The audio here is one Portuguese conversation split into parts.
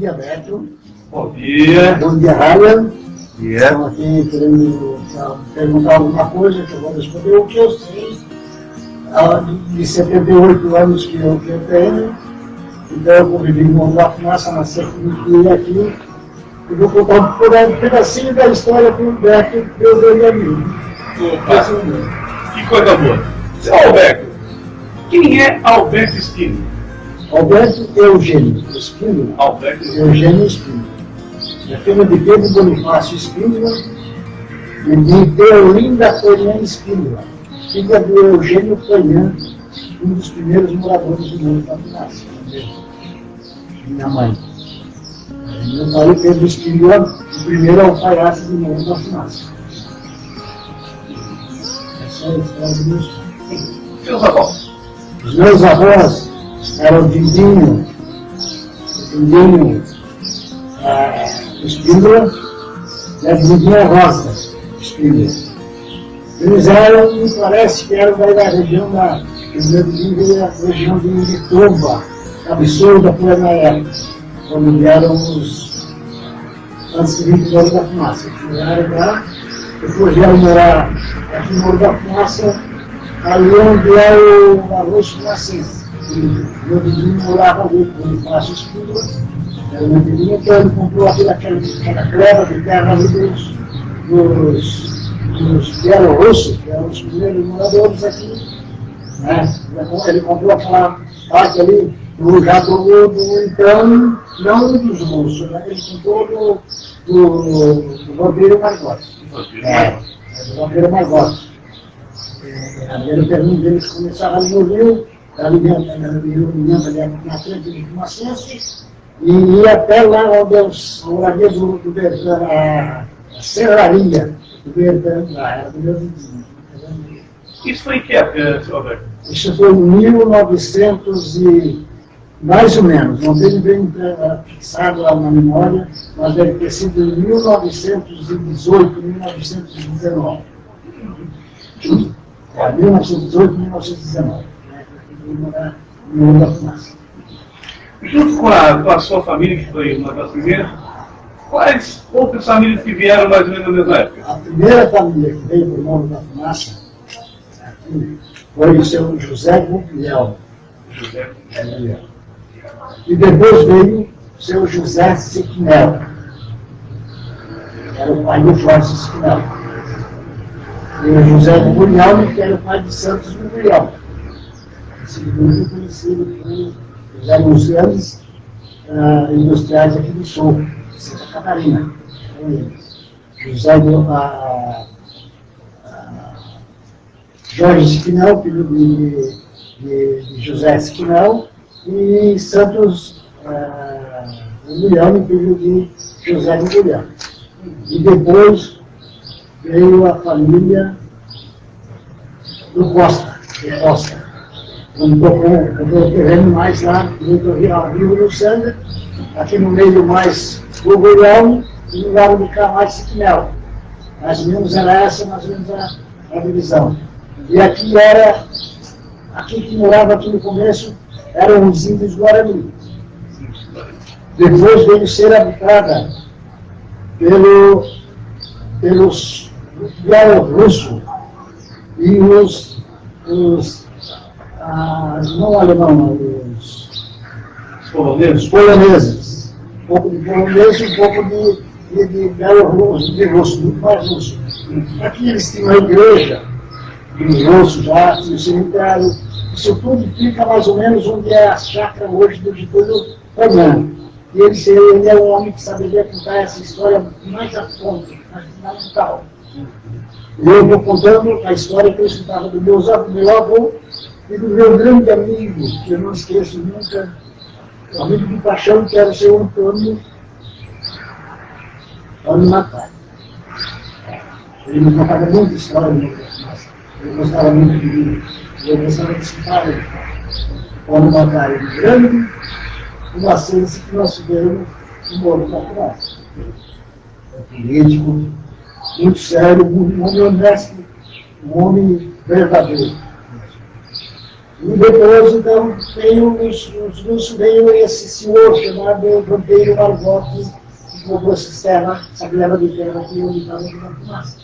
dia, Beto. Bom dia. Bom dia, Ryan. Yeah. Estou aqui querendo perguntar alguma coisa que eu vou responder. O que eu sei de 78 anos que eu tenho, então eu convivi com o da Fumaça, nasci aqui, e vou contar um pedacinho da história para o Beto, Deus e amigo. Que coisa boa. Seu Alberto, quem é Alberto Espíndola? Alberto Eugênio Espíndola. Alberto Eugênio Espíndola. É filho de Pedro Bonifácio Espíndola e de Teolinda Coelhã Espíndola, filha do Eugênio Coelhã, um dos primeiros moradores do Morro da Fumaça. Minha mãe. Meu pai, Pedro Espíndola, o primeiro alfaiate do Morro da Fumaça. Essa é a história dos meus pais. Seus avós? Os meus avós eram Dindinho Espíndola e a Dindinha Rosa Espíndola. Eles eram, me parece que eram da região da região de Uritomba, Absurda, por na época, quando vieram os antes de vir Morro da Fumaça. Vieram lá, depois vieram morar aqui no Morro da Fumaça, ali onde é o Arroz Fumacense. Meu vizinho morava ali, Bonifácio Espíndola, era meu vizinho, então ele comprou aquela cleva de terra ali dos que eram russos, que eram os primeiros moradores aqui. Né? Ele comprou aquela parte ali do então, não dos russos, né? Ele comprou do Vampiro Margotti. Do Vampiro Margotti. Era o terreno deles que começava ali no rio, ali na frente de Fumacense, e ia até lá onde os moradores do Bertão, a serraria do Bertão, era do meu vizinho. Isso foi em que época, senhor Alberto? Isso foi em 1900 e mais ou menos, não tenho bem fixado lá na memória, mas deve ter sido em 1918, 1919. 1918, 1919. No Morro da Fumaça. Junto com a sua família, que foi uma das primeiras, quais outras famílias que vieram mais ou menos na mesma época? A primeira família que veio para o Morro da Fumaça foi o seu José Guglielmo. José. E depois veio o seu José Siquinel. Era o pai do Jorge Siquinel. E o José Guglielmo, que era o pai de Santos Guglielmo. Esse muito conhecido por José Lucianos, industriais aqui do Sul, Santa Catarina. José Jorge Siquinel, filho de José Siquinel, e Santos Guglielmo, filho de José Guglielmo. E depois veio a família do Costa, comprou o terreno mais lá do Rio do Sanga, aqui no meio mais do Guglielmo, e no lado de cá mais Siquinel. Mais ou menos era essa, mais ou menos a divisão. E aqui que morava aqui no começo, eram os índios Guarani. Depois veio ser habitada pelos bielorrussos e não alemão, os poloneses. Um pouco de polonês e um pouco de bielorrusso, de russo, muito mais russo. Aqui eles tinham a igreja, os russos já, o cemitério. Isso tudo fica mais ou menos onde é a chácara hoje do Getúlio Fernando. E ele é um homem que saberia contar essa história mais a fundo, mais fundamental. E eu vou contando a história que eu escutava do meu avô e do meu grande amigo, que eu não esqueço nunca, amigo de paixão, que era o seu Antônio Matai. Ele me contava muita história do meu personagem. Eu gostava muito de mim. Eu gostava de escutar ele. Antônio Matai, um grande fumacense que nós tivemos no Morro da Fumaça. Político, muito sério, um homem honesto, um homem verdadeiro. E depois, então, veio esse senhor chamado Vanteiro Margotti, que comprou essa terra de terra aqui onde estava a fumaça.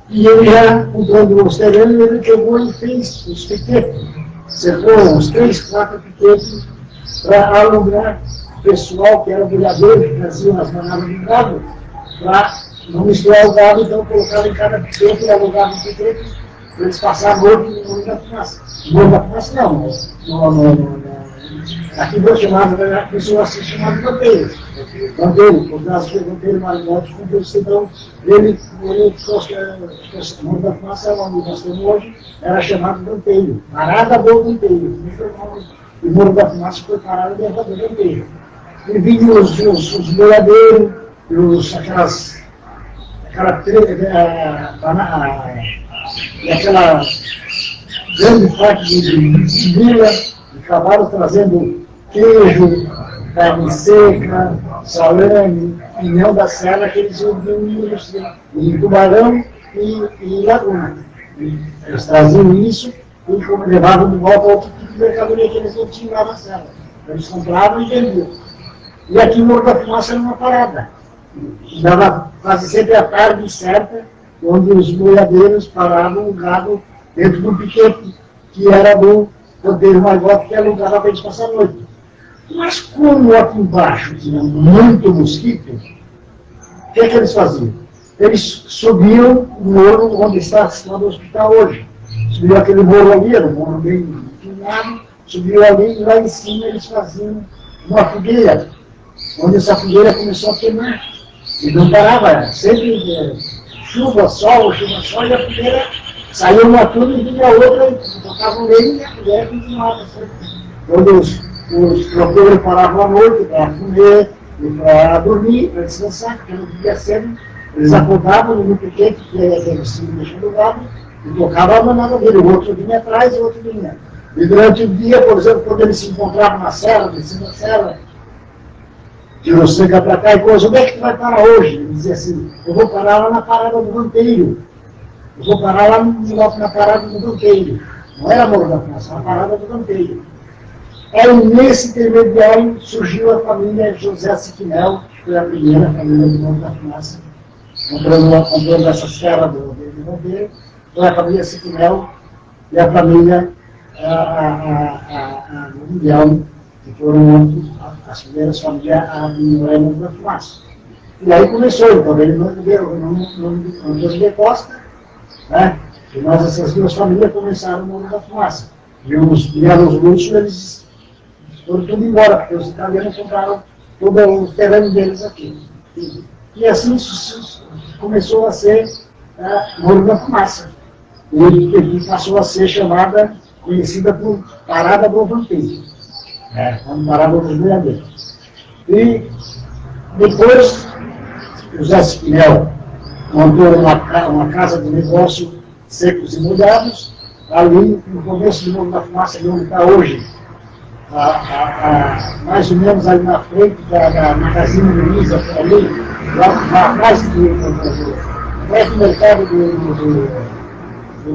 E ele já, comprando os terrenos, ele pegou e fez os piquetes. Cercou uns 3, 4 piquetes para alugar o pessoal que era boiadeiro, que traziam as manadas de gado, para não misturar o gado, então colocava em cada piquete e alugava o piquete para eles passarem a noite no Morro da Fumaça. Morro da Fumaça não, aqui foi chamado, a pessoa se chamava Vanteiro. Por causa que o Vanteiro Margotti comprou esse, então ele o Morro da Fumaça, onde nós temos hoje, era chamado Vanteiro, Parada do Vanteiro. E o Morro da Fumaça foi parada do Vanteiro. E vinham os boiadeiros, aquela grande parte de vila, acabaram trazendo queijo, carne seca, salame, pinhão da serra, que eles vendiam em Tubarão e Laguna. Eles traziam isso e levavam de volta outro tipo de mercadoria que eles não tinham lá na serra. Eles compravam e vendiam. E aqui no Morro da Fumaça era uma parada. Dava quase sempre a tarde certa, onde os boiadeiros paravam o gado dentro do piquete, que era do Vanteiro Margotti, que alugava para eles passar a noite. Mas como aqui embaixo tinha muito mosquito, o que eles faziam? Eles subiam o morro onde está situado o hospital hoje. Subiu aquele morro ali, era um morro bem inclinado, subiu ali e lá em cima eles faziam uma fogueira, onde essa fogueira começou a queimar. E não parava, sempre chuva, sol, e a fogueira saía uma turma e vinha a outra, e tocavam nele e a fogueira continuava. Quando os tropeiros paravam à noite para comer e para dormir, para descansar, porque não podia ser, eles acordavam no piquete, que eles tinham deixado o gado, e tocavam a manada dele. O outro vinha atrás e o outro vinha. E durante o dia, por exemplo, quando eles se encontravam na serra, descendo a serra, que você quer para cá e coisa, onde é que tu vai parar hoje? Ele dizia assim, eu vou parar lá na parada do Vanteiro. Eu vou parar lá na parada do Vanteiro. Não era Morro da Fumaça, era a parada do Vanteiro. Aí nesse intermediário surgiu a família José Siquinel, que foi a primeira família do Morro da Fumaça, comprando essa serra do Vanteiro. Foi a família Siquinel e a família Mundial, que foram as primeiras famílias a morar no Morro da Fumaça. E aí começou, então, ele não Antônio Costa, né? E nós, essas duas famílias, começaram no Morro da Fumaça. E vieram os luxos, eles foram tudo embora, porque os italianos compraram todo o terreno deles aqui. E assim começou a ser Morro da Fumaça. E passou a ser conhecida por Parada do Vanteiro. Quando parava dos boiadeiros. E depois, José Siquinel montou uma casa de negócio secos e molhados, ali no começo do Morro da Fumaça, de onde está hoje, mais ou menos ali na frente da Magazine Luiza, por ali, lá atrás do mercado do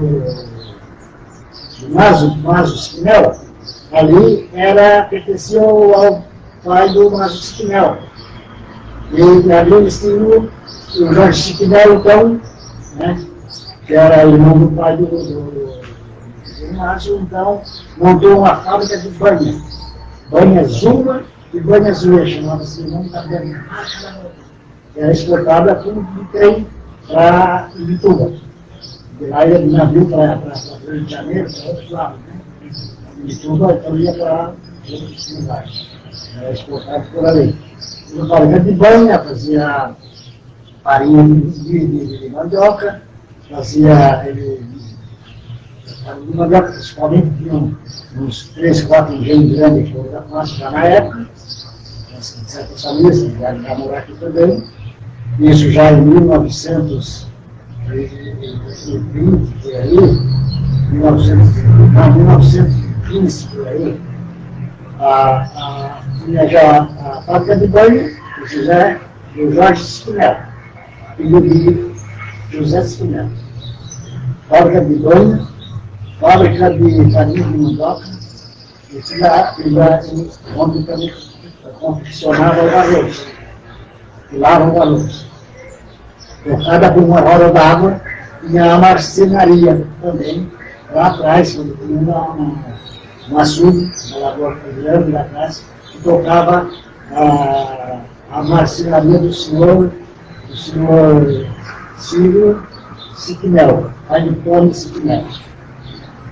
Mazo Siquinel. Ali pertencia ao pai do Mazo Siquinel. E ali eles tinham o Jorge Siquinel, então, né, que era irmão do pai do Mazo, então, montou uma fábrica de banha. Banha Zuma e banha Zoe, chamava-se o nome da banha. Era exportada por um trem para Ibituba. De lá ia de navio para o Rio de Janeiro, para outros lados, né? Ibituba, então ia para outros lugares. Era exportado por ali. Uma fábrica de banha, fazia farinha de mandioca, fazia de mandioca, principalmente, tinham uns 3, 4 engenhos grandes que eu já na época, certas famílias que vieram morar aqui também. Isso já em 1920, por aí, 1915, por aí, tinha já a fábrica de banho do Jorge Siquinel, filho de José Siquinel. Fábrica de banho fábrica de farinha de mandioca, onde também confeccionava o arroz, filava o arroz. Trocada por uma roda d'água, tinha a marcenaria também, lá atrás, onde tinha um açude, na lagoa grande lá atrás, que tocava a marcenaria do senhor Ciro Siquinel, pai de Tony Siquinel.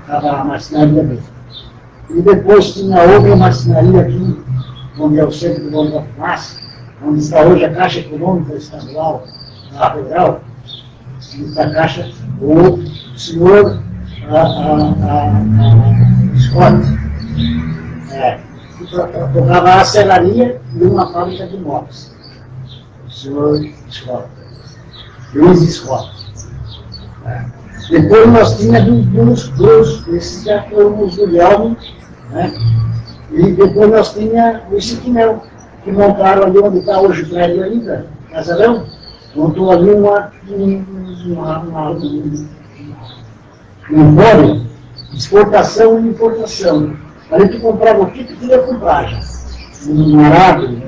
Estava a marcenaria dele. E depois tinha outra marcenaria aqui, onde é o centro do Morro da Fumaça, onde está hoje a Caixa Econômica Estadual, na Federal, e a Caixa, o senhor Scott, que tocava a serraria e uma fábrica de motos. O senhor Scott, Luiz Scott. Depois nós tínhamos dois, esses já foram os Guilherme, né? E depois nós tínhamos o Siquinel, que montaram ali onde está hoje o prédio ainda, Casarão, montou ali um empório de exportação e importação. Ali tu comprava o que tu queria comprar já. Um arado, um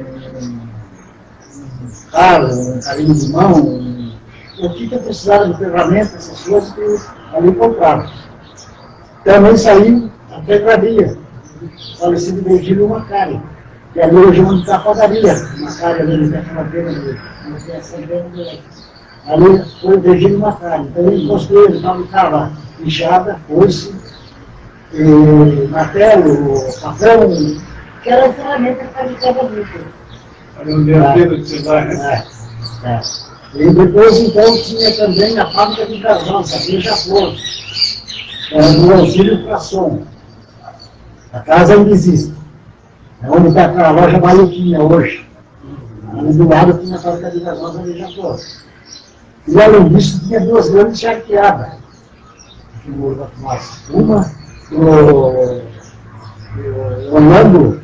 carro, um carrinho de mão, o que tu precisava de ferramentas, essas coisas que ali comprava. Também saiu a pedraria, falecido Virgílio Macari, que ali hoje é onde está a padaria, Macari ali naquela beira dele, ali foi o Virgílio Macari. Então ele construiu, ele fabricava enxada, foice, martelo, papel, que era a ferramenta que fabricava muito. Olha onde é a beira que você vai, né? E depois, então, tinha também a fábrica de gasões, a Beija-Flor, do Auxílio Frasson. A casa ainda existe. É onde está a loja Maioquinha hoje. Ali do lado tinha a fábrica de gasões, a Beija-Flor. E além disso, tinha duas grandes charqueadas aqui no Morro da Fumaça. Uma, o Orlando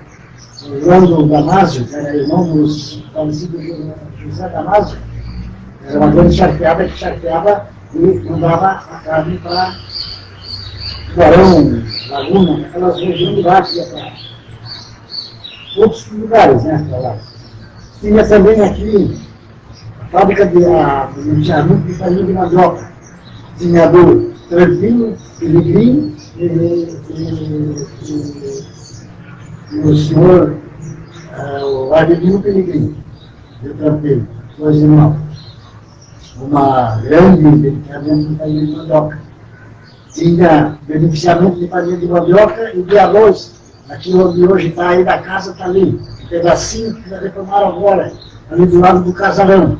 Damásio, que era irmão do falecido José Damásio. Era uma grande charqueada que charqueava e mandava a carne para Tubarão, Laguna, aquelas regiões de lá que ia para outros lugares, né? Para lá. Tinha também aqui a fábrica de charuto de farinha de mandioca. Tinha do Trampinho, Pelegrini e o senhor, o Adelino Pelegrini, do Trampinho, dois irmãos. Uma grande beneficiamento de farinha de mandioca. Tinha beneficiamento de farinha de mandioca e de arroz. Aqui onde hoje está aí da casa, está ali. Um pedacinho que reformaram agora, ali do lado do Casarão.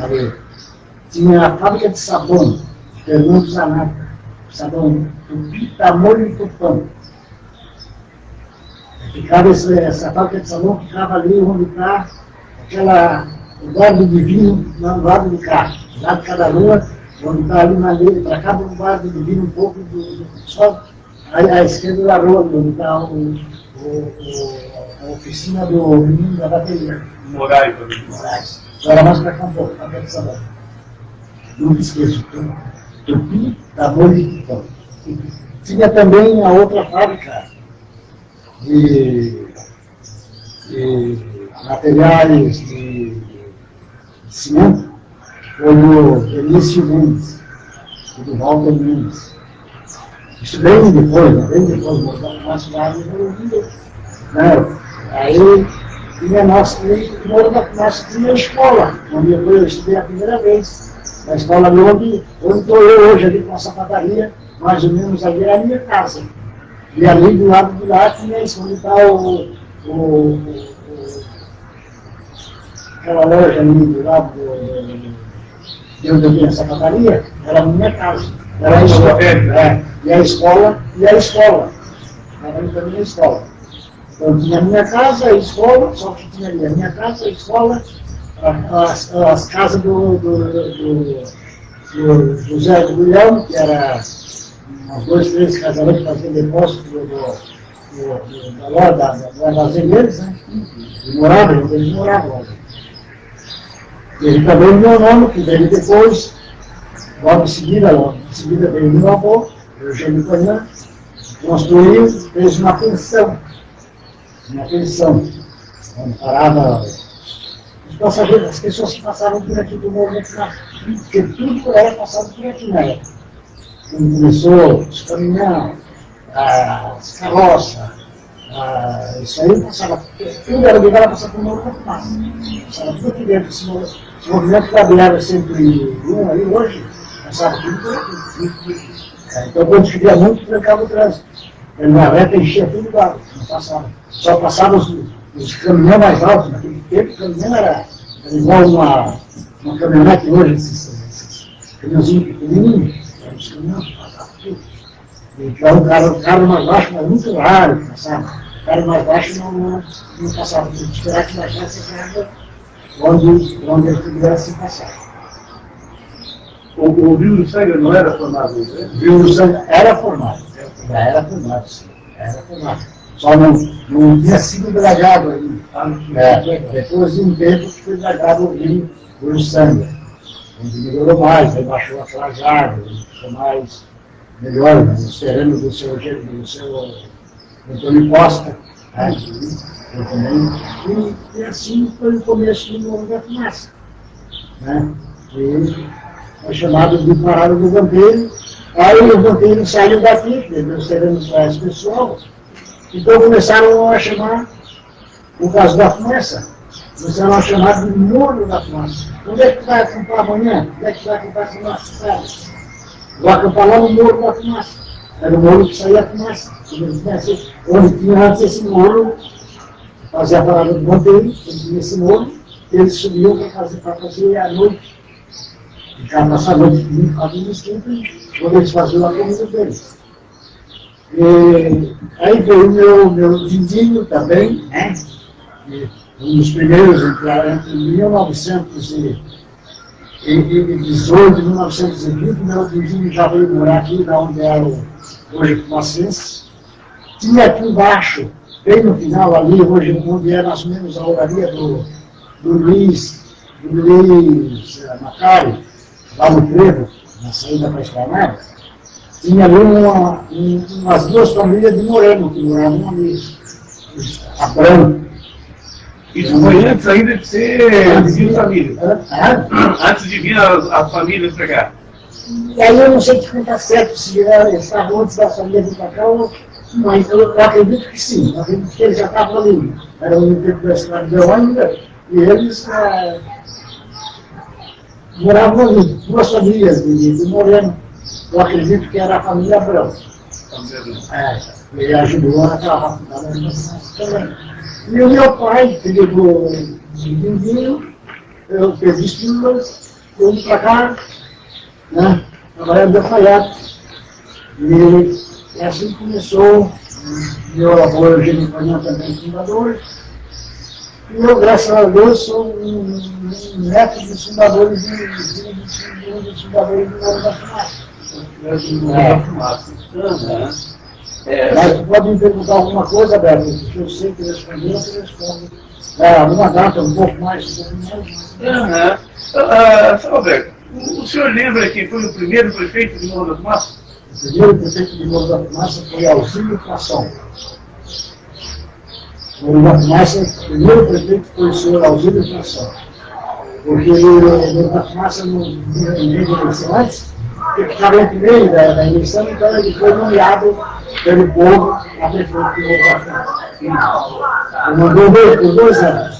Ali. Tinha a fábrica de sabão, Fernando Zanata. Sabão Tupi, Tamoio e Tupã. Ficava essa fábrica de sabão ficava ali onde está o guarda de vinho, não, o guarda de cá, lá de cada rua, onde está ali na lei, para cá do guarda de vinho um pouco só à esquerda da rua, onde está a oficina do menino da bateria. Moraes. Agora mais para cá um pouco, fábrica de sabão. Nunca esqueço. Tupi, Tamoio e Tupã. Tinha também a outra fábrica de materiais de cimento, foi do Benício Mendes, e do Walter Mendes. Isso bem depois, uma cidade né? Aí tinha nossa tinha escola, onde eu estudei a primeira vez. A escola ali onde estou eu hoje, ali com essa padaria, mais ou menos ali é a minha casa. E ali do lado de lá tinha isso, onde está aquela loja ali do lado de onde eu tenho essa padaria, era a minha casa. Era a escola. E a escola. Era também a escola. Então tinha a minha casa, a escola, só que tinha ali a minha casa, a escola, as casas do José Guilherme, que era uns 2, 3 casamentos que faziam depósito da loja das deles, né? E moravam, eles moravam lá. Ele também meu nome, que veio depois, logo em seguida veio meu avô, Eugênio Conan, construiu, fez uma pensão. Onde parava os passageiros, as pessoas que passavam por aqui do movimento, porque tudo era passado por aqui na época. Quando começou os caminhão, as carroças, isso aí passava, tudo era obrigado a passar por uma outra fumaça. Passava tudo aqui dentro. Esse movimento cabeava sempre um aí hoje, passava tudo por aqui. Então quando chovia muito, trancava o trânsito. Na reta enchia tudo de água, não passava. Só passava os caminhões mais altos. Naquele tempo o caminhão era igual uma caminhonete hoje, esses caminhãozinhos pequenininhos. Eram os caminhões que passavam tudo. Então o carro mais baixo, mas muito raro que passava. O carro mais baixo não passava. Tinha que esperar que baixasse a carga onde ele pudesse passar. O Rio do Sangue não era formado, né? O Rio do Sangue era formado. Já era formado, sim. Era formado. Só não tinha sido dragado ainda. Depois de um tempo que foi dragado o Rio do Sangue. Onde melhorou mais, aí baixou aquelas árvores, ficou mais melhor, nos terrenos do seu Antônio Costa. E assim foi o começo do Morro da Fumaça. E foi chamado de Parada do Vanteiro. Aí o Vanteiro saiu daqui, os terrenos mais pessoal, então começaram a chamar, por causa da fumaça, começaram a chamar de Morro da Fumaça. Onde é que vai acampar amanhã? Onde é que vai acampar a fumaça? Vou acampar lá no Morro da Fumaça. Era o morro que saía a fumaça. Onde tinha antes esse morro, fazia a Parada do Vanteiro, onde tinha esse morro, eles subiam para fazer à noite. Ficavam essa noite muito esquenta, quando eles faziam a comida deles. E aí veio o meu Dindinho também, um dos primeiros, entre 1918 e 1920, meu Dindinho já veio morar aqui, onde era hoje Fumacense. Tinha aqui embaixo, bem no final ali, hoje onde é mais ou menos a oraria do Luiz Macari, lá no Trevo, na saída para a Esplanada, tinha ali umas duas famílias de Moreno, que moravam ali, a Branco. Isso foi antes ainda de ser de família? Antes de vir as famílias para cá? E aí eu não sei te contar certo se estavam antes da família vir para cá ou não, eu acredito que sim, eu acredito que eles já estavam ali, era o tempo da escravidão ainda, e eles moravam ali, duas famílias de Moreno. Eu acredito que era a família Abrão. Ele ajudou naquela também. E o meu pai, filho do Dindinho, eu perdi as pílulas, eu vim para cá, trabalhando de alfaiate. E assim começou. Meu avô Eugênio Conan também fundador. E eu, graças a Deus, sou um neto dos fundadores dos fundadores do Morro da Fumaça. Mas pode me perguntar alguma coisa, Beto, que eu sei que responder, eu te respondo. Alguma data, um pouco mais, São Alberto, o senhor lembra quem foi o primeiro prefeito de Morro da Fumaça? O primeiro prefeito de Morro da Fumaça foi Alcílio Fação. Morro da Fumaça, o primeiro prefeito foi o senhor Alcílio Fação. Porque Morro da Fumaça não tinha eleição antes, porque ficava entre meio da eleição, então ele foi nomeado pelo povo a prefeito de Morro da Fumaça. Ele mandou por 2 anos.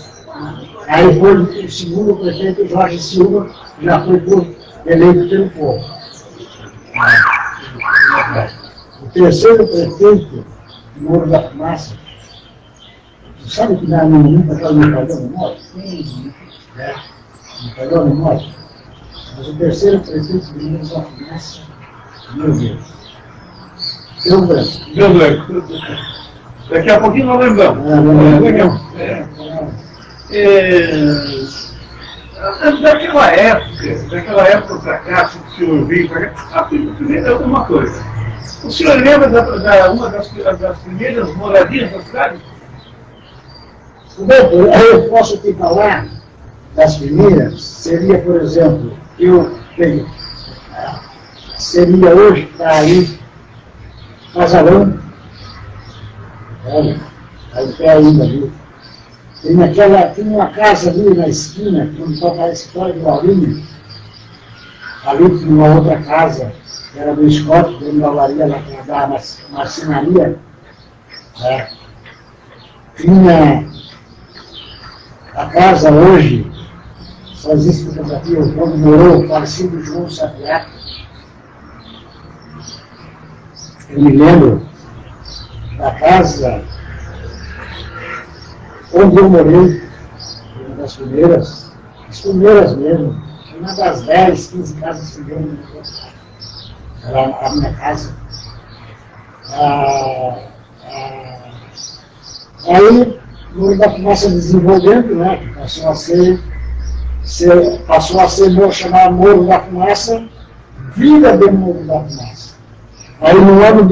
Aí foi o segundo prefeito, Jorge Silva, que já foi eleito pelo povo. O terceiro prefeito de Morro da Fumaça, você sabe que nunca falhou a memória? Não falhou a memória? Mas o terceiro prefeito de Morro da Fumaça, meu Deus, Deu branco. Daqui a pouquinho nós lembramos. Daquela época para cá, se o senhor veio para cá, primeiro uma coisa. O senhor lembra uma das primeiras moradias da cidade? Eu posso te falar das primeiras, seria, por exemplo, seria hoje que está aí casarão, olha, está em pé ainda ali. Tem uma casa ali na esquina, onde toca a história do Laurinho. Ali tinha uma outra casa, que era do Scott, dentro da olaria, lá da marcenaria. Tinha a casa hoje, só existe fotografia, quando morou o falecido João Sapiato. Eu me lembro da casa onde eu morei, uma das primeiras mesmo, uma das 10, 15 casas que deu no era a minha casa. Aí, o Morro da Fumaça desenvolvendo, né, que passou a ser chamado Morro da Fumaça, Vila de Morro da Fumaça. Aí, no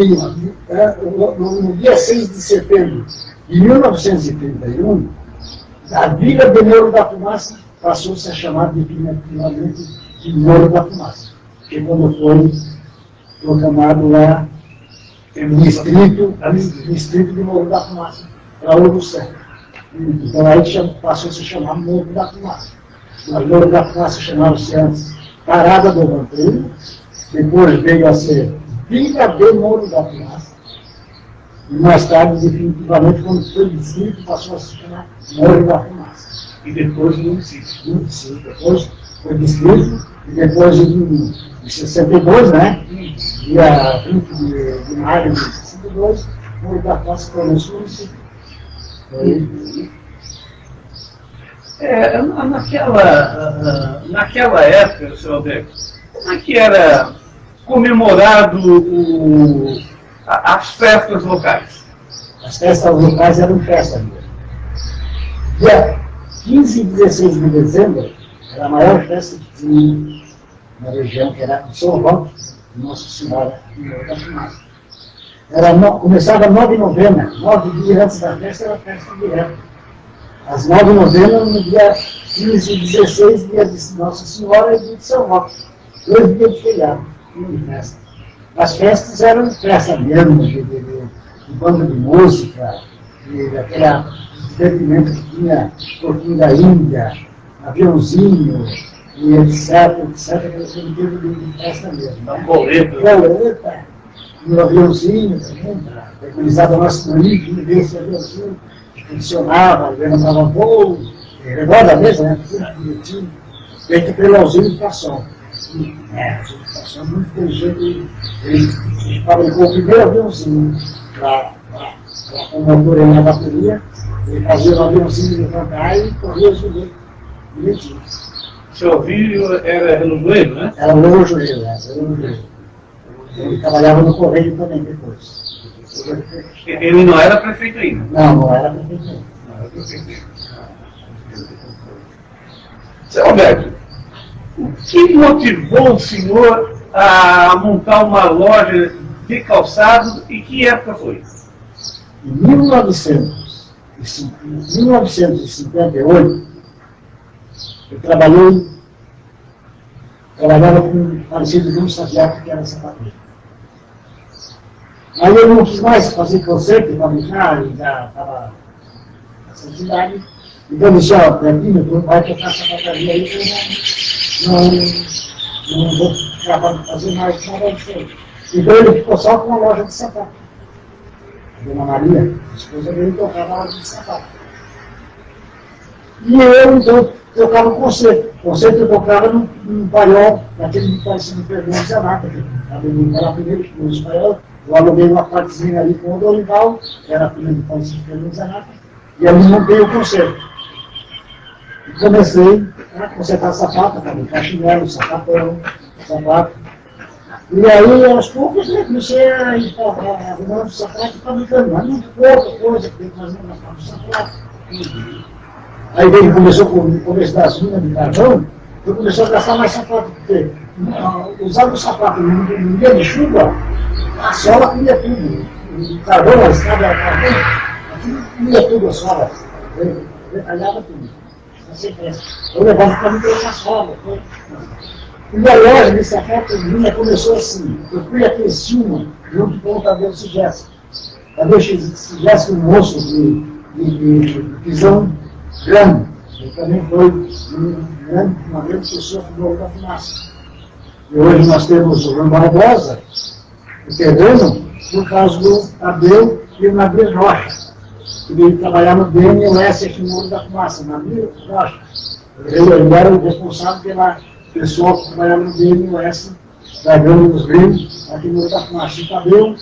dia 6 de setembro de 1931, a Vila de Morro da Fumaça passou-se a chamar definitivamente de Morro da Fumaça, que quando foi proclamado lá no distrito de Morro da Fumaça, para o Céu. Então aí passou a se chamar Morro da Fumaça. Mas Morro da Fumaça chamava-se antes Parada do Vampiro, depois veio a ser Vila de Morro da Fumaça, e mais tarde, definitivamente, quando foi distrito, passou a se chamar Morro da Fumaça. E depois município. Depois foi distrito, e depois em 62, né? Dia 20 de maio de 62, Morro da Fumaça tornou-se município. Naquela época, senhor Alberto, como é que era comemorado as festas locais? As festas locais eram festas mesmo. Dia 15 e 16 de dezembro era a maior festa que tinha na região, que era o São Roque, Nossa Senhora de Morro da Fumaça. Começava 9 novenas, 9 dias antes da festa era festa direta. As 9 novenas no dia 15 e 16, dia de Nossa Senhora e dia de São Roque. 2 dias de feriado, de festa. As festas eram festa mesmo, de banda de música, daquele divertimento que tinha Porquinho da Índia, aviãozinho, e etc, aquele sentido de festa mesmo. Boleta. No aviãozinho também, organizava nosso turismo, e esse aviãozinho que funcionava, levantava voo, revolta mesmo, né? Tudo bonitinho, feito pelo auxílio de Passão. Passão muito inteligente, ele fabricou o primeiro aviãozinho com o motor na bateria, ele fazia o aviãozinho levantar e corria o joelho, direitinho. O seu filho era no joelho, né? Era no joelho, era no joelho. Ele trabalhava no Correio também depois. Ele não era prefeito ainda? Não era prefeito ainda. Seu Alberto, o que motivou o senhor a montar uma loja de calçados e que época foi? Em 1958, eu trabalhava com o falecido João Sapiato, que era sapateiro. Aí eu não quis mais fazer concerto, fabricar, e já estava nessa cidade. Então eu disse, ó, Betinho, tu vai tocar sapataria aí, eu não vou fazer mais nada diferente. Então ele ficou só com uma loja de sapato. A Dona Maria, a esposa dele, tocava a loja de sapato. E eu, então, tocava o concerto. O concerto eu tocava num paiol, naquele que parecia no Fernando Zanata, que era primeiro que no espanhol. Eu aluguei uma partezinha ali com o Dorival, que era filho do Francisco Fernando Zanata, e ali montei o concerto. E comecei a consertar sapato, fabricar chinelo, sapatão, sapato. E aí, aos poucos, eu comecei a arrumar o sapato e fabricando, mas muito pouca coisa, porque nós não gastávamos sapato. Aí ele começou com o começo das minas de carvão, eu comecei a gastar mais sapato, porque usando o sapato no dia de chuva, a sola comia tudo. O carvão, a estrada, o carvão, aquilo comia tudo a sola, detalhava tudo. Eu levava para mim essa sola. E a loja de sapato minha começou assim. Eu fui a Criciúma junto com o Tadeu Sigésico. Tadeu Sigésico, um moço de visão grande. Ele também foi uma grande pessoa que morreu da fumaça. E hoje nós temos o João Barbosa, o terreno, por causa do Tadeu e o Nadir Rocha. Ele trabalhava no DNOS aqui no Morro da Fumaça, Nadir Rocha. Ele era o responsável pela pessoa que trabalhava no DNOS da Grande dos Rios, aqui no Morro da Fumaça. O Tadeu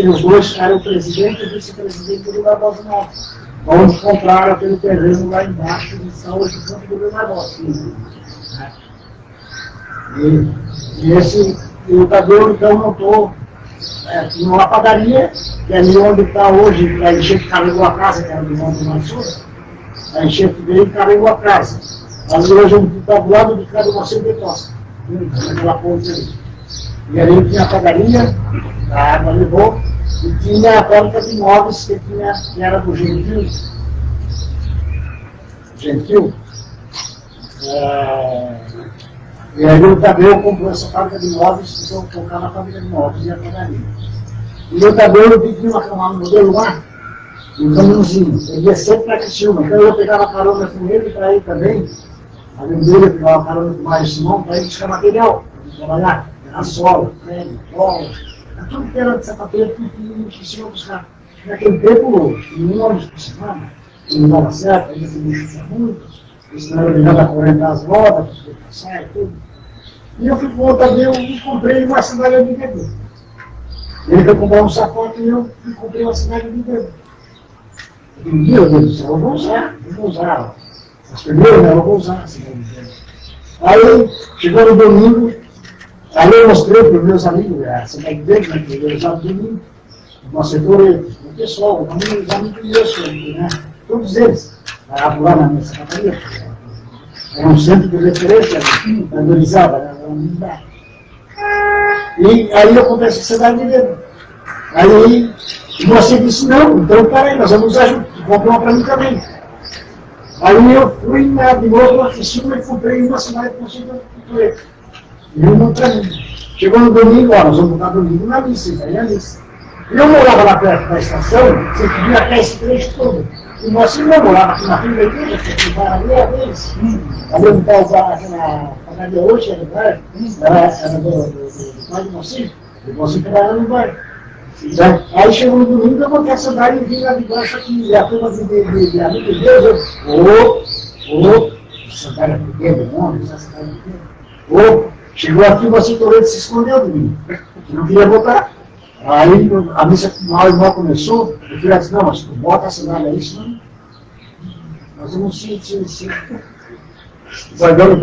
os dois eram o presidente e o vice-presidente do Barbosa Neto, onde compraram aquele terreno lá embaixo, que está hoje no campo do Rio Barbosa. E o Tadeu, então, montou uma padaria, que é ali onde está hoje, a enchente carregou a casa, que era do Monte Mansur, a enchente veio e carregou a casa. Ali hoje está do lado de cada uma de Costa, naquela ponte ali. E ali tinha a padaria, a água levou, e tinha a fábrica de imóveis que era do Gentil. E aí o Tadeu comprou essa fábrica de imóveis, então colocava a fábrica de imóveis e a padaria. E o Tadeu pediu uma modelo lá, um caminhozinho. Ele ia sempre para Criciúma, então eu pegava carona com ele para ir também. A dele pegava carona com o Mário Simão para ir buscar material, para trabalhar. A sola, prego, bola, tudo que era de sapateiro, tudo que Criciúma buscar. Naquele tempo, um ônibus por semana, não dava certo, ainda se mexia muito, senão ele já vai correndo as rodas, passar e tudo. E eu fui com o Tadeu e comprei uma sandália de bebê. Ele foi comprar um sapato e eu comprei uma sandália de bebê. Um dia eu disse, eu vou usar. As primeiras, eu vou usar a sandália de bebê. Aí, chegou no domingo, aí eu mostrei para os meus amigos, a sandália de bebê, que eu usava no domingo, no setor, o pessoal, os amigos meus, né? Todos eles, lá na minha sapataria. Era um centro de referência, valorizava, era uma unidade. E aí eu comprei essa sandália de bebê. Aí você disse, não, então peraí, nós vamos usar junto, comprou uma para mim também. Aí eu fui de novo na oficina e comprei uma sandália de consulta de e uma para mim. Chegou no domingo, nós vamos botar domingo na missa, aí a missa. E eu morava lá perto da estação, você podia até esse trecho todo. E nós morava aqui na frente da igreja, que vai ali a vez. Ali onde está aquela padaria hoje, era do bairro, era do pai de Moacir. E você trabalhava no bairro. Aí chegou no domingo, eu botei a sandália e vim lá de baixo aqui, e a turma de amigo de Deus, sandália pequena, não, essa sandália pequena. Chegou aqui, você Toledo se escondeu de mim, não queria botar. Aí a missa mal começou, eu falei assim, não, mas tu bota a sandália aí, senão nós vamos se... Vai dando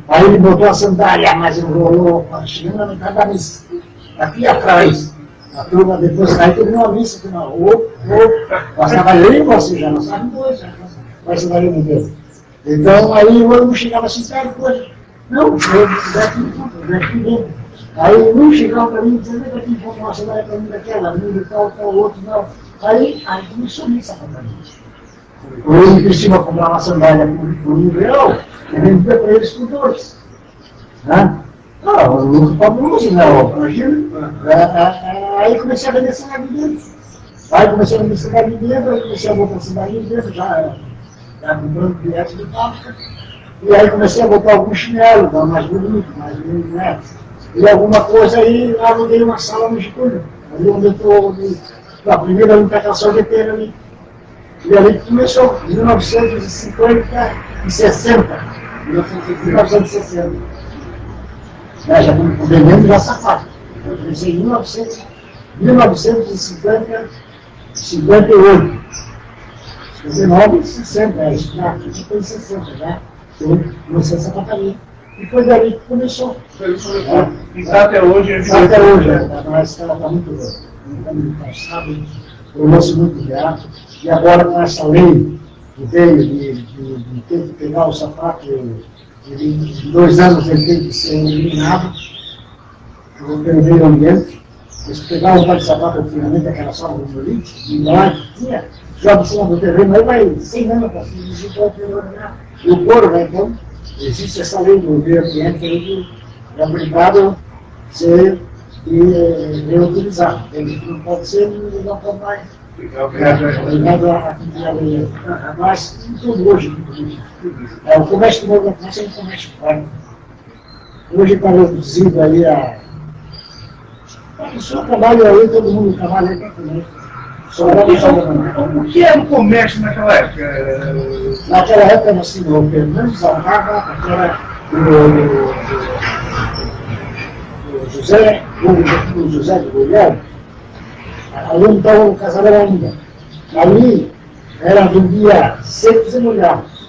aí ele botou a sandália, mas enrolou, chegando na metade da missa, aqui atrás. A turma depois aí terminou a missa, passava eu e você já, nós estávamos dois, já, vai sandália de Deus. Então aí o não chegava assim, cara, coisa, não, eu daqui dentro. Aí um chegava para mim dizendo, eu aqui vou uma sandália para mim daquela, tal, outro, não. Aí começou a missa para mim. O Luiz Cristina comprava uma sandália por R$1, e vendia para eles por 2. O lucro fabuloso, né? Imagina. Aí comecei a vender sandália de dentro. Aí comecei a vender sandália de dentro, aí comecei a botar sandália de dentro, já comprando direto de fábrica. E aí comecei a botar algum chinelo, mais bonito, né? E alguma coisa aí, aluguei uma sala no Getúlio. Ali onde eu estou, a primeira implicação de ter ali. E ali começou, em 1950 e 60. 1960. Já estamos vendendo já sapato. Eu comecei em 1950, 58. 59 e 60, isso já foi em 60 já. Eu comecei essa sapataria. E foi dali que começou. E está até hoje. Até hoje, mas ela está muito calçada, tornou-se muito grato. E agora com essa lei que veio de ter que pegar o sapato, em 2 anos ele tem que ser eliminado pelo meio ambiente. Eles pegaram um par de sapato antigamente, aquela sola do monolite, e lá que tinha, joga em cima do terreno, aí vai 100 anos para cima, e o couro, né, então, existe essa lei do meio ambiente aí que é obrigado a ser e reutilizar. Ele não pode ser, ele não pode mais. Obrigado a cumprir. Mas tudo hoje, o comércio de novo é um comércio forte. Hoje está reduzido aí a pessoa trabalha aí, todo mundo trabalha aí para comer. O que era o comércio naquela época? Naquela época nós tínhamos o Fernando Zalgava, que era o José de Goiás, ali não estava o casarão ainda. Ali era vendia secos e molhados.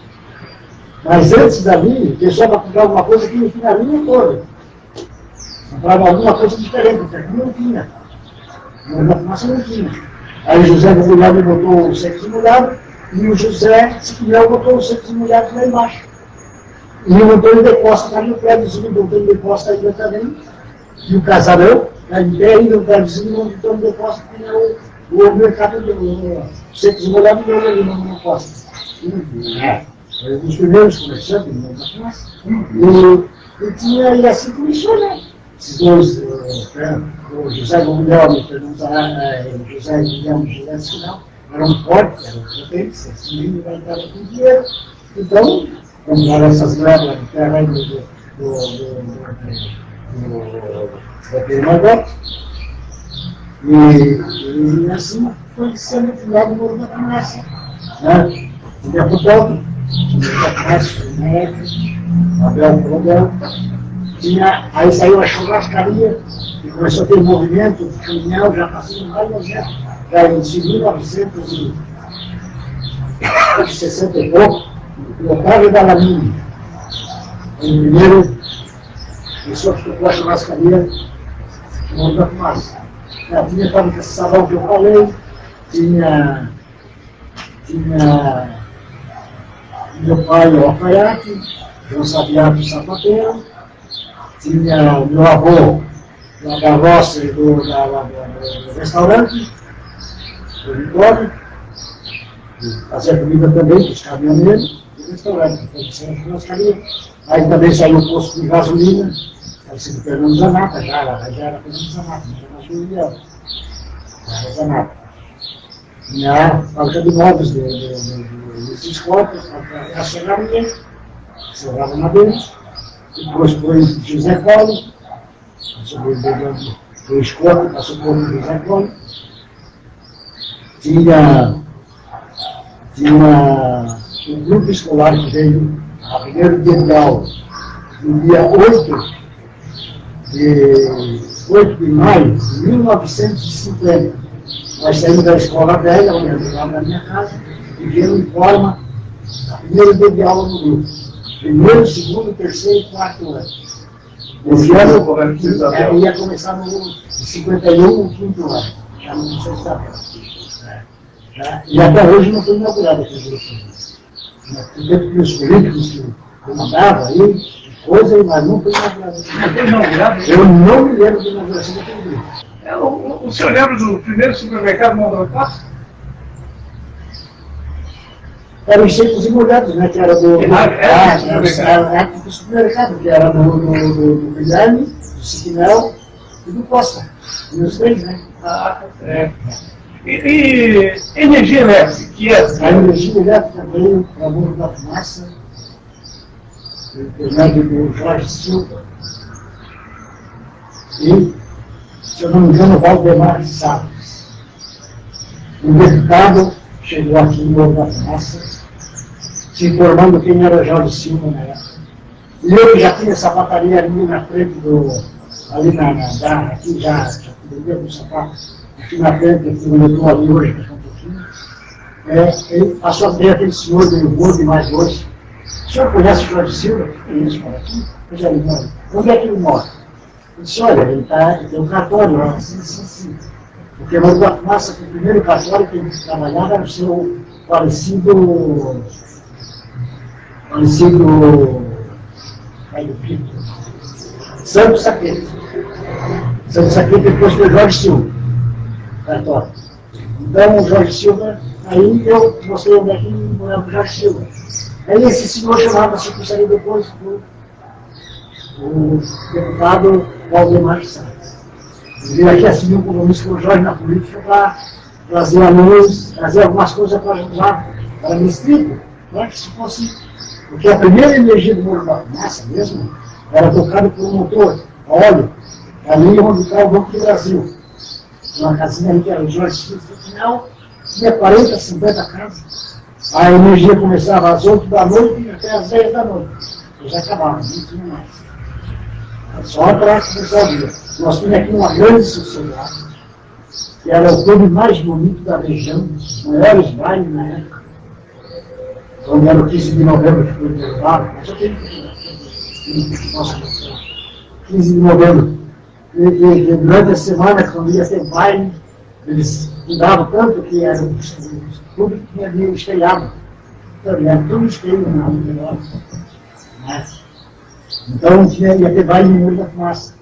Mas antes dali, o pessoal para comprar alguma coisa que não tinha a linha toda. Comprava alguma coisa diferente, porque aqui não tinha. Na fumaça não tinha. Aí o José de Goiás botou o secos e molhado e o José Siquinel botou o secos e molhados lá embaixo. E o Antônio de Costa, ali no prédiozinho do Antônio de Costa ainda também, e o casarão, em pé ainda no prédiozinho do Antônio de Costa, tinha o mercado do secos e molhados dele ali no Costa. Os primeiros comerciantes, e tinha, e assim começou, né? Esses dois, o José Guilherme e o José Guilherme e José Sinal, eram fortes, eram potentes, assim, levantaram com dinheiro. Então, compraram essas glebas de terra aí daquele Magote. E assim foi sendo fundado o Morro da Fumaça. Né? O Deputado, o Neto, Abel Clodel, aí saiu a churrascaria e começou a ter movimento de caminhão, já passou vários anos, já em 1960 e pouco, o Otávio da Laminha, o primeiro pessoa que tocou a churrascaria no Morro da Fumaça. Tinha a fábrica de salão que eu falei, tinha meu pai, o alfaiate, o sabiato sapateiro, tinha o meu avô, da carroça e do restaurante, do Vitória, fazia comida também, dos caminhoneiros, do restaurante, aí também saiu o posto de gasolina, aí se do Fernando Zanata, já era Fernando Zanata, não tinha mais Julião, já era Zanata. Tinha a fábrica de móveis desses corpos, a serraria, serrava madeira, depois foi José Paulo, foi o escopo, passou por José Paulo, tinha um grupo escolar que veio a primeiro dia de aula, no dia 8 de maio de 1950. Nós saímos da escola velha, onde eu estava na minha casa, e viemos em forma a primeiro dia de aula no grupo. Primeiro, segundo, terceiro e quarto ano. Esse ano ia começar no 51, o quinto ano. Já não sei se está. E até hoje não foi inaugurado aquele grupo. Dentro dos políticos que comandavam aí, coisa, mas não foi inaugurado. Não foi inaugurado? Eu não me lembro de inauguração daquele grupo. O senhor lembra do primeiro supermercado no Morro da Fumaça? Eram os secos e molhados, né? Que era do supermercado, que era do Guilherme, do Siquinel e do Costa. E os três, né? E energia elétrica, que é? A energia elétrica veio para o Morro da Fumaça, por meio do Jorge Silva. E, se eu não me engano, Valdemar Salles. Um deputado chegou aqui no Morro da Fumaça, se informando quem era Jorge Silva na época. E eu que já tinha sapataria ali na frente aqui já vendia um sapato, aqui na frente, onde eu estou ali hoje, daqui a pouquinho. Ele passou a ver aquele senhor do Morro de mais hoje. O senhor conhece o Jorge Silva? Conheço por aqui. Onde é que ele mora? Eu disse, olha, ele tem um cartório lá, sim. Porque o Morro da Fumaça, o primeiro cartório que ele trabalhava era o seu falecido Santo Saquete. Santo Saquete depois foi Jorge Silva, cartório. Então o Jorge Silva, aí eu mostrei onde é que morava o Jorge Silva. Aí esse senhor chamava-se, que saiu depois, o deputado Valdemar Salles. Ele veio aqui assumir um compromisso com o Jorge na política para trazer a luz, trazer algumas coisas para ajudar para o distrito. Não é que se fosse. Porque a primeira energia do Morro da Fumaça mesmo era tocada por um motor a óleo, ali onde está o Banco do Brasil. Uma casinha ali que era o Jorge Schmidt, no final, tinha 40, 50 casas. A energia começava às 8 da noite e até às 10 da noite. E já acabava, não tinha mais. Só para começar o dia. Nós tínhamos aqui uma grande sociedade, que era o clube mais bonito da região, os maiores bailes na época. Quando era o 15 de novembro que foi derrubado, mas eu tenho que nossa, 15 de novembro. E durante a semana, quando ia ter baile, eles cuidavam tanto que era o clube que tinha ali o espelhado. Então, era tudo espelho na melhor. Então ia ter baile no Morro da Fumaça,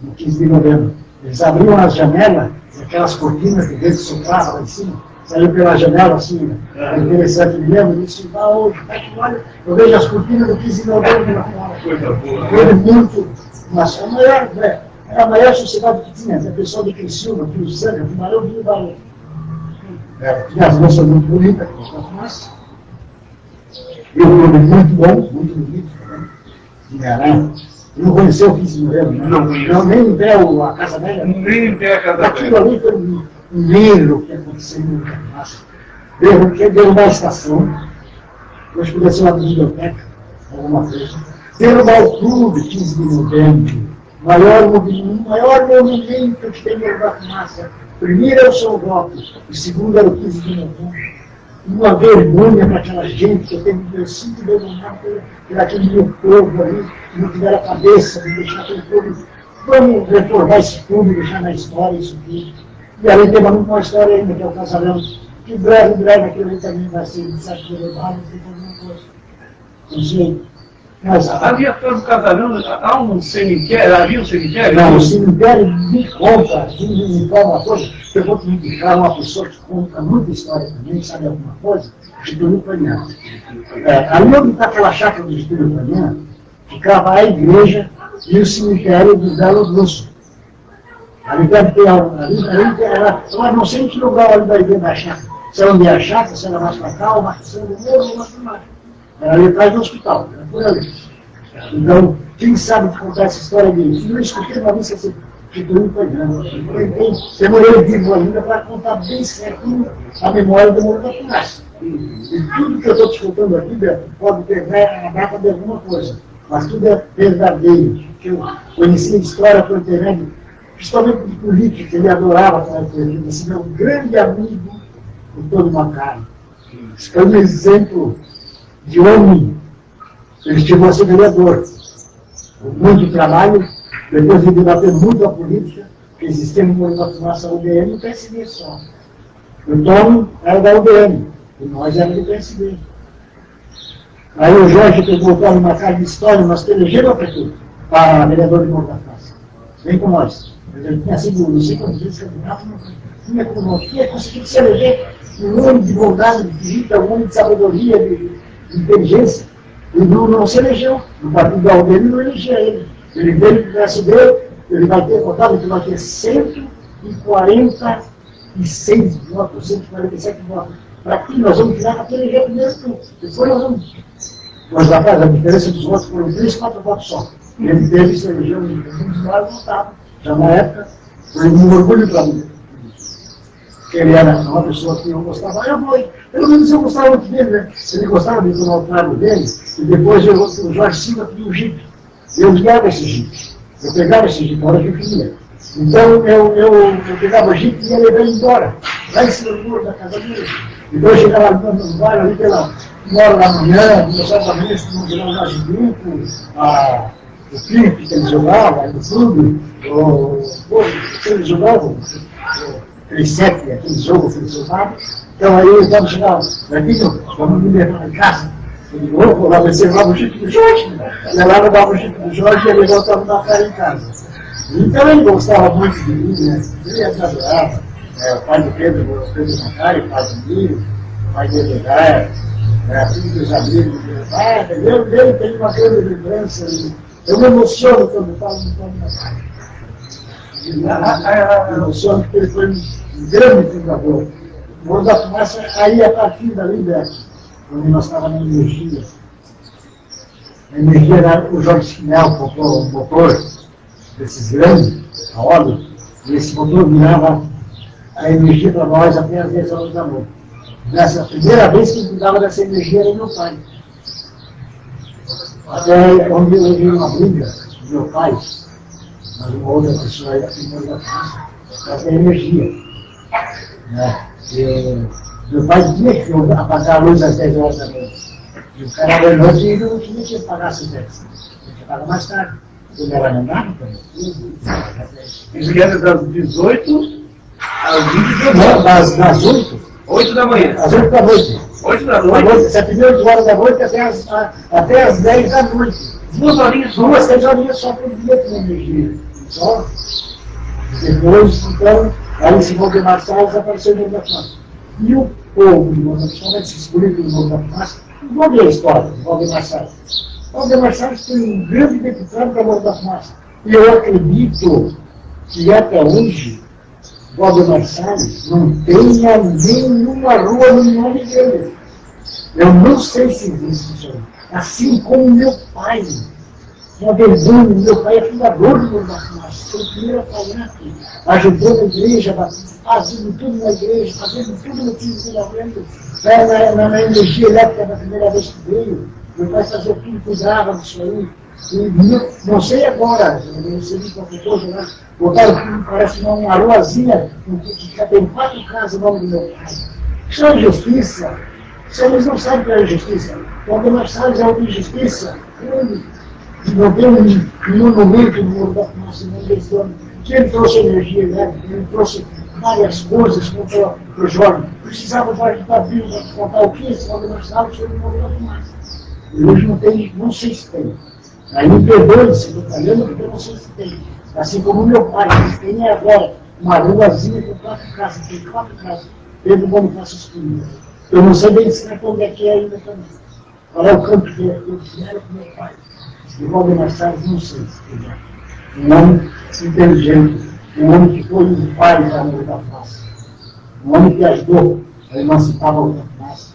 no 15 de novembro. Eles abriam as janelas, aquelas cortinas que dentro soprava lá em cima, saiu pela janela assim, era interessante mesmo, e disse, hoje, olha, eu vejo as cortinas do 15 de novembro na fora. Coisa boa. Foi muito, mas era a maior sociedade que tinha, a pessoa de Criciúma, Rio Sanga, o maior Rio da Lua. Tinha as moças muito bonitas, na fumaça. E um clube muito bom, muito bonito, né? Não conheceu o 15 de novembro, né? Não, nem em pé a Casa Velha. Nem em pé a Casa Velha. Aquilo ali foi um livro que aconteceu no Fumaça. Derrubar a estação, depois podia ser uma biblioteca, alguma coisa. Derrubar o clube, 15 de novembro. Maior movimento que tem no Morro da Fumaça. Primeiro é o São Roque, o segundo era o 15 de novembro. Uma vergonha para aquela gente que eu tenho meu sinto vergonhado por aquele meu povo ali, que não tiveram a cabeça de deixar aquele povo. Vamos reformar esse clube, deixar na história isso aqui. E ali tem uma história ainda, que é o Casarão, que breve aquilo ali também vai ser desativado, não tem alguma coisa. Não sei. Mas, ali atrás do Casarão, há um cemitério, havia um cemitério? Não, o cemitério me conta, me fala uma coisa, eu vou te indicar uma pessoa que conta muita história também, sabe alguma coisa? Getúlio Paniano. Ali onde está aquela chácara do Getúlio Paniano, ficava a igreja e o cemitério do Belo Russo. Ali deve ter eu não sei em que lugar ali da igreja da chácara. Se é onde é a chácara, se era mais para cá, ou mais para cima, ou mais para baixo. Era ali atrás do hospital, era por ali. Então, quem sabe contar essa história de eu escutei uma vez esse Getúlio Paniano. Demorei vivo ainda para contar bem certinho a memória do Morro da Fumaça. E tudo que eu estou te contando aqui, Beto, pode pegar a data de alguma coisa, mas tudo é verdadeiro. Porque eu conheci a história pela internet, principalmente de política, que ele adorava falar com ele. Esse meu grande amigo, o Tony Macari. É um exemplo de homem. Ele chegou a ser vereador. Muito trabalho, depois de debater muito a política, que existia no Morro da Fumaça, a UDN e o PSD só. O Tony era da UDN, e nós éramos do PSD. Aí o Jorge pegou o Tony Macari de história, nós elegemos para vereador de Morro da Fumaça. Vem com nós. Ele tinha sido, não sei quantos vezes, candidato, não tinha como não tinha conseguido se eleger um homem de bondade, de vida, um homem de sabedoria, de inteligência. E não se elegeu. No partido da UDN não elegia ele. Ele veio para o PSD, ele vai ter votado, ele vai ter 146 votos, 147 votos. Para que nós vamos tirar para eleger primeiro turno. Depois nós vamos. Mas, rapaz, a diferença dos votos foram 3, 4 votos só. Ele teve, se elegeu, e nós votávamos. Já na época, foi um orgulho para mim. Ele era uma pessoa que eu gostava. Pelo menos eu gostava muito dele, né? Ele gostava de tomar o trago dele, e depois o Jorge Silva tinha um jipe. Eu guiava esse jipe. Eu pegava esse jipe, na hora que eu queria. Então eu pegava o jipe e ia levar ele embora, lá em cima do muro da casa dele. Então eu chegava no bairro ali pela 1h da manhã, começava a ver se não virava mais de grupo, o clipe que eles jogavam, no clube, eles jogavam, aquele jogo que eles jogavam. Então aí eu estava chegando, vamos me levar em casa. Ele vou lá observar o jipe do Jorge. Ele lá levava o jipe do Jorge e ele voltava na cara em casa. Então ele gostava muito de mim, né? Ele adorava. O pai do Pedro Macari, o pai do Miro, o pai do Edgar, filho dos amigos. Ele tem uma grande lembrança. Eu me emociono quando falo no Tony Macari. emoção que ele foi um grande fundador. O Morro da Fumaça, aí a partir dali, quando nós estávamos na energia, a energia era o Jorge Esquinel, comprou um motor desses grandes, a óleo, e esse motor virava a energia para nós até às 10 horas da noite. Nessa primeira vez que cuidava dessa energia era meu pai. Até onde eu levei uma briga do meu pai, mas uma outra pessoa aí aqui da França, para energia. Né? Meu pai tinha que apagar a luz às 10 horas da noite. E o cara da noite ele não tinha que pagar essas 10. Tinha que pagar mais tarde. Ele era mandado também. Isso que era das 18 às 20 não, das 8. 8 da manhã. Às 8 da noite. 8 da noite? 7 horas da noite até as 10 da noite. 2 horinhas só? 2, 3 horinhas só por dia com energia. Só. Depois, então, aí se Valdemar Salles apareceu no Morro da Fumaça. E o povo do Morro da Fumaça vai se descobrir no Morro da Fumaça. Não vou ver a história do Valdemar Salles. Valdemar Salles foi um grande deputado da Morro da Fumaça. E eu acredito que até hoje Valdemar Salles não tenha nenhuma rua no nome dele. Eu não sei se existe isso aí. Assim como meu pai. Uma vergonha, meu pai é fundador do Morro da Fumaça. Foi o primeiro a falar aqui. Ajudou na igreja, fazendo tudo na igreja, fazendo tudo no funcionamento, na energia elétrica da primeira vez que veio. Meu pai fazia tudo, cuidava disso aí. E não sei agora, eu recebi qualquer coisa lá, botaram, parece uma ruazinha, que tem 4 casas no nome do meu pai. Isso é injustiça. Isso eles não sabem o que é injustiça. Quando nós sabemos é uma injustiça, não tem um monumento no Morro da Fumaça, que ele trouxe energia elétrica, ele trouxe várias coisas para o Jorge. Precisava o Jorge estar vivo para contar o que esse Valdemar Salles foi no Morro da Fumaça. E hoje não tem, não sei se tem. Aí me perdoe se eu estou falando, porque eu não sei se tem. Assim como o meu pai, que tem agora uma ruazinha com 4 casas, tem 4 casas, Pedro Bonifácio Espírito. Eu não sei bem se onde é que é ainda também. Qual é o campo que eles fizeram com meu pai? E Valdemar Salles, não sei. Um homem inteligente, um homem que foi um pai da Morro da Fumaça, um homem que ajudou a emancipar a Morro da Fumaça,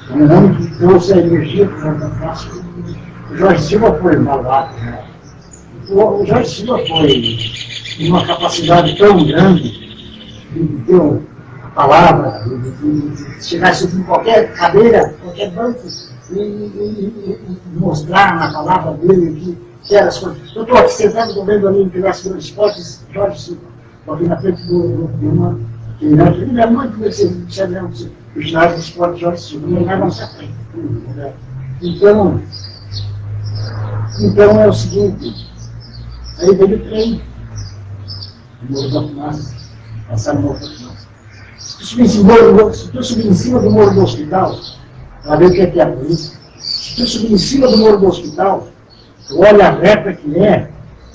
um homem que trouxe a energia para a Morro da Fumaça. O Jorge Silva foi malvado, né? O Jorge Silva foi uma capacidade tão grande de ter uma palavra, de chegar em qualquer cadeira, qualquer banco, e mostrar na palavra dele que era as coisas. Eu estou aqui sentado, estou vendo ali no Pilares dos Esportes, Jorge Silva, estou aqui na frente do uma ele é muito conhecido, o ginásio do esporte Jorge Silva, não é nossa frente. Então é o seguinte, aí veio o trem, o Morro da Fumaça, passar no Morro da Fumaça. Se tu subir em cima do Morro do Hospital, para ver o que é a polícia, se tu subir em cima do Morro do Hospital, tu olha a reta que é,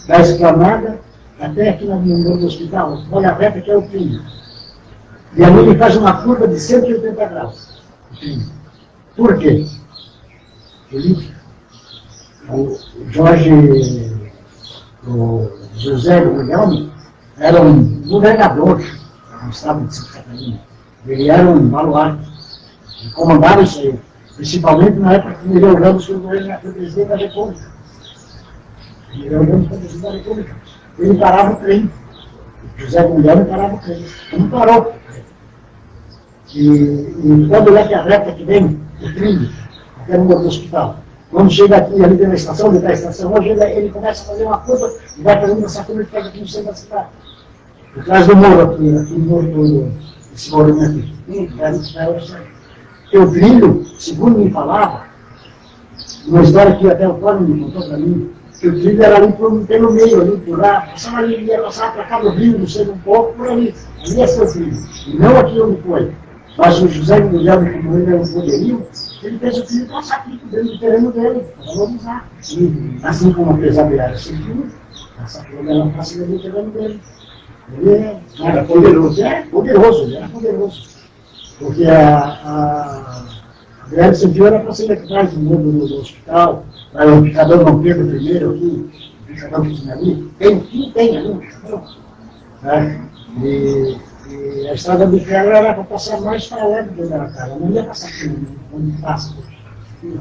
da esplanada até aqui no Morro do Hospital, olha a reta que é o trilho. E ali ele faz uma curva de 180 graus. Por quê? O José Guilherme era um governador no estado de Santa Catarina. Ele era um baluarte. Ele comandava isso aí. Principalmente na época que Mireu Ramos foi presidente da República. Mireu Ramos foi presidente da República. Ele parava o trem. José Guilherme parava o trem. Não parou. E quando é que a reta que vem, o trilho, até no Morro do Hospital. Quando chega aqui, ali na estação, onde está a estação, hoje ele começa a fazer uma curva e vai fazendo essa curva que faz aqui no centro da cidade. Por trás do morro aqui no morro, esse morro aqui. Porque o trilho, segundo me falava, uma história que até o Tony me contou para mim, que o trilho era ali pelo meio, ali por lá, passava ali, ia passar para cá do rio, não sei um pouco, por ali. Ali é seu trilho. E não aqui onde foi. Mas o José Guilherme, como ele era um poderio, ele fez o trilho passar aqui dentro do terreno dele, para valorizar. E assim como fez a Beara Centro, essa coisa ela passa dentro do terreno dele. Ele era poderoso. Ele era poderoso. Porque a Beara Centro era para ser aqui atrás do mundo do hospital, para o picador Dom Pedro I aqui, o picador que tinha ali. Tem ali um picador. né? E a estrada de ferro era para passar mais para lá do que da cara. Não ia passar aqui onde passa.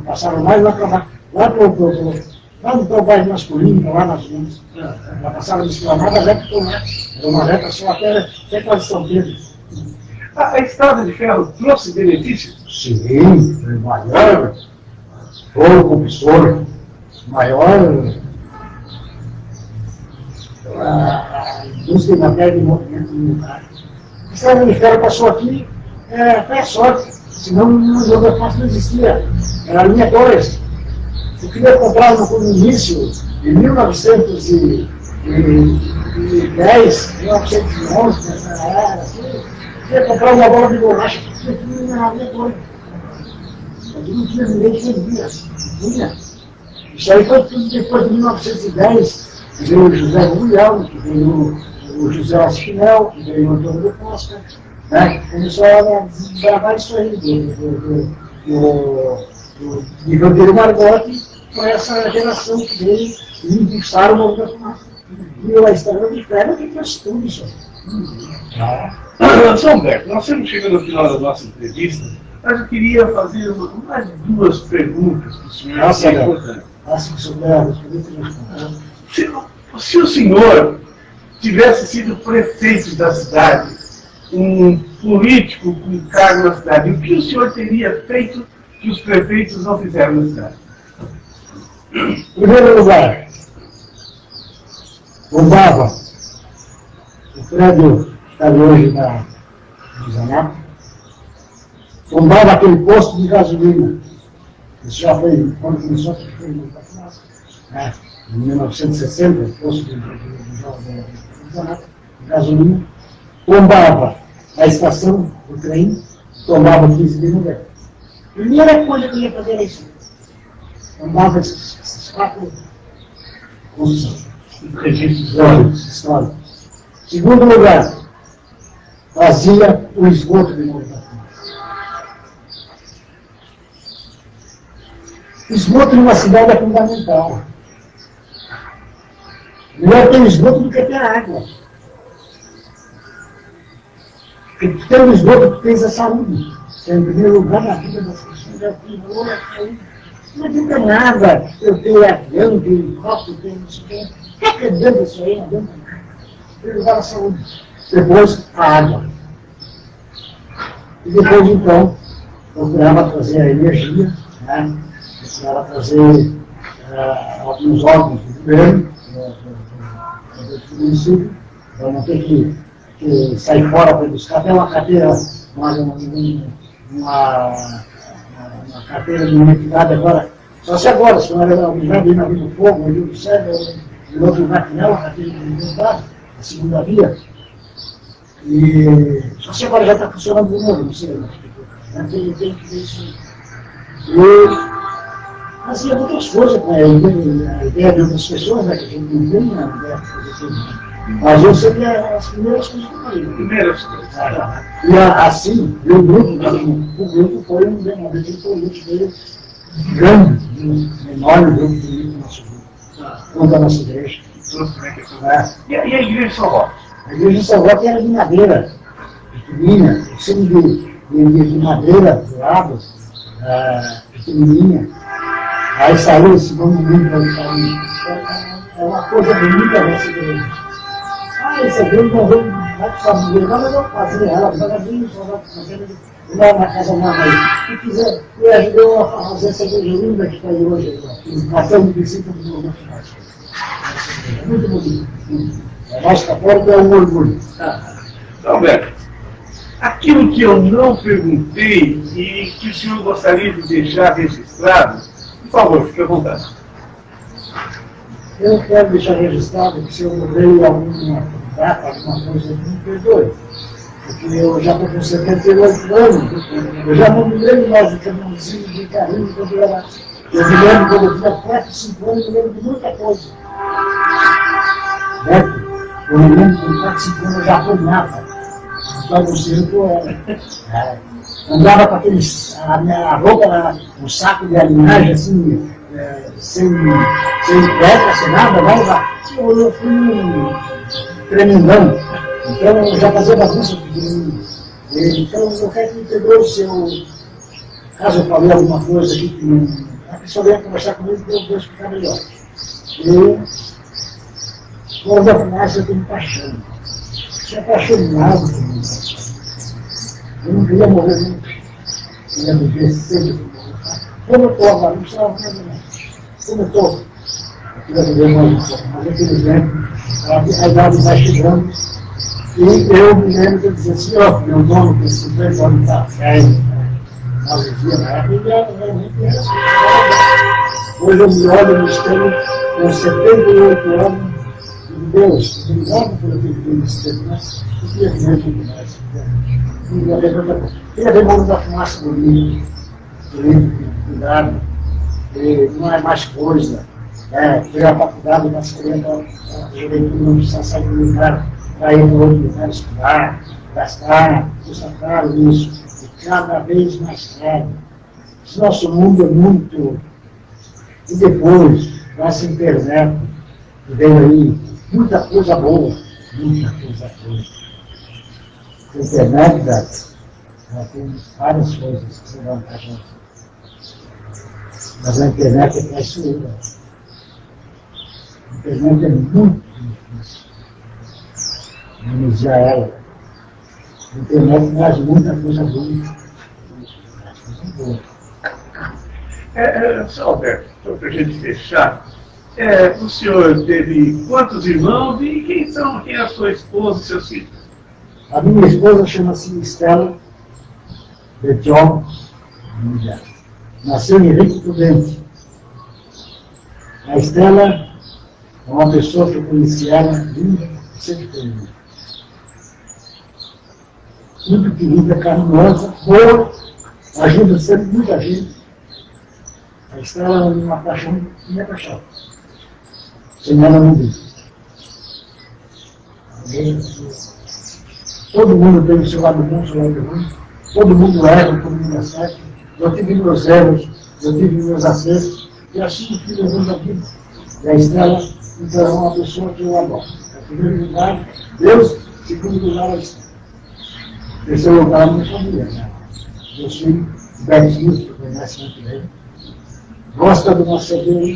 Passaram mais lá para lá no trabalho masculino, lá nas ruas. Ela passava de esplanada reta por lá. Era uma reta só até quase São Pedro. A estrada de ferro trouxe benefícios? Sim, foi maior compressor, maior a indústria de matéria de movimento militar. A estrada de ferro passou aqui, foi a sorte, senão o jogo fácil não existia. Era a linha 2. Eu queria comprar no início, em 1910, 1911, nessa era, assim, eu queria comprar uma bola de borracha, porque aqui na linha 2. Aqui não tinha ninguém que vendia, não tinha. Isso aí foi tudo depois de 1910, que veio o José Rubial, que veio o José Aspinel, que veio o Antônio de Costa, né? Começou a gravar isso aí, de Vandeiro Margotti, foi essa geração que veio e impulsaram o movimento massa. E a estrada de ferro que faz tudo isso. São Humberto, nós estamos chegando ao final da nossa entrevista, mas eu queria fazer mais 2 perguntas para o senhor. Nossa, é importante. Se o senhor tivesse sido prefeito da cidade, um político com cargo na cidade, o que o senhor teria feito que os prefeitos não fizeram na cidade? Em primeiro lugar, bombava o prédio que está ali hoje no Zanato, bombava aquele posto de gasolina. Isso já foi quando começou a ser né? Em 1960, o posto de Zanato, de gasolina, bombava a estação do trem, tomava 15 de mulher. Primeira coisa que eu ia fazer era isso. Bombava esses 4 registros históricos. Segundo lugar, fazia o esgoto de Moritapuna. O esgoto numa cidade é fundamental. Melhor ter esgoto do que ter água. Porque tu tem o esgoto, tu tens a saúde. Que é, em primeiro lugar, na vida das pessoas, é o primor, a saúde. Não adianta nada eu ter avião, ter helicóptero, ter não sei o quê. O que adianta isso aí? Não adianta nada. Em primeiro lugar, a saúde. Depois, a água. E depois, então, procurava trazer a energia, né? Procurava trazer alguns órgãos do governo, do município, para não ter que sair fora para buscar até uma carteira, uma carteira de identidade agora. Só se agora, se não era já vem na Via do Fogo, no Rio do Céu, em outro lugar que não, a carteira de identidade, a segunda via. E só se agora já está funcionando de novo, não sei. Tem que ver isso. E fazia outras coisas com a ideia de outras pessoas, né, que a gente não tem a ideia de fazer tudo. Mas eu sei as primeiras coisas que eu falei. Primeiras coisas. E assim, o grupo foi um político meio grande, um enorme grupo político nosso grupo, contra a nossa igreja. E a igreja de São Roque? A igreja de São Roque era de madeira, pequenininha, de madeira, dourado, pequenininha. Aí saiu esse nome lindo para o país. É uma coisa bonita nessa igreja. Essa igreja não veio para a igreja, mas eu fazia ela devagarzinho, lá na casa nova aí. Se quiser, me ajudou a fazer essa igreja linda que está aí hoje. Até o princípio do meu final. É muito bonito. A nossa porta é um orgulho. Então, Beto, aquilo que eu não perguntei e que o senhor gostaria de deixar registrado, por favor, fique à vontade. Eu quero deixar registrado que se eu mudei alguma data, alguma coisa, me perdoe. Porque eu já estou com 78 anos, eu já não me lembro mais de caminhãozinho, de carrinho, quando era. Eu me lembro quando eu tinha 4, 5 anos, eu me lembro de muita coisa. Certo? Eu me lembro que com 4, 5 anos eu já apanhava. Então você não era. Andava com aqueles, a roupa, um saco de alinhagem assim, sem pedra, sem nada, né? Eu fui um tremendão. Então, eu já fazia bagunça pequenininho. Então, eu quero que integrou o seu. Caso eu falei alguma coisa aqui que a pessoa venha conversar comigo, eu vou explicar melhor. Eu, com a fumaça, eu tenho paixão. Sou apaixonado por mim. Eu não queria morrer nunca. Eu queria viver sempre. Como eu estou agora, não precisava fazer nada. Como eu estou, eu queria viver mais um pouco. Mas, infelizmente, a idade vai chegando. E eu me lembro de dizer assim, ó, meu dono, que 50 anos está velho, na vivia na época, realmente era assim. Hoje eu me olho no espelho com 78 anos, e Deus, obrigado por eu ter vivido esse tempo, mas eu queria viver muito mais. Queria ver o mundo da fumaça bonito, cuidado, não é mais coisa. Fui à faculdade, mas querendo a juventude não precisa sair do lugar para ir para outro lugar estudar, gastar, custa caro isso, e cada vez mais caro. Esse nosso mundo é muito. E depois, com essa internet, que veio aí, muita coisa boa, muita coisa boa. A internet, ela tem várias coisas que você dá para a gente. Mas a internet é traiçoeira. A internet é muito difícil. Iniciar ela. A internet traz muita coisa boa. Só, Alberto, só para a gente fechar, o senhor teve quantos irmãos e quem é a sua esposa e seus filhos? A minha esposa chama-se Estela Betjol. Nasceu em Rico Prudente. A Estela é uma pessoa que eu conheci ela linda, sempre foi linda. Muito querida, carinhosa, boa, ajuda sempre muita gente. A Estela é uma paixão, minha paixão. Sem ela não vive. Todo mundo tem o seu lado bom, o seu lado ruim. Todo mundo erra, todo mundo acerta. Eu tive meus erros, eu tive meus acertos. E assim eu fui levando a vida. E a Estela, então, é uma pessoa que eu adoro. Em primeiro lugar, Deus, em segundo lugar, a Estela. Em terceiro lugar, a minha família. Né? Meus filhos, Betinho, que conhece muito bem. Gosta do nosso Deus.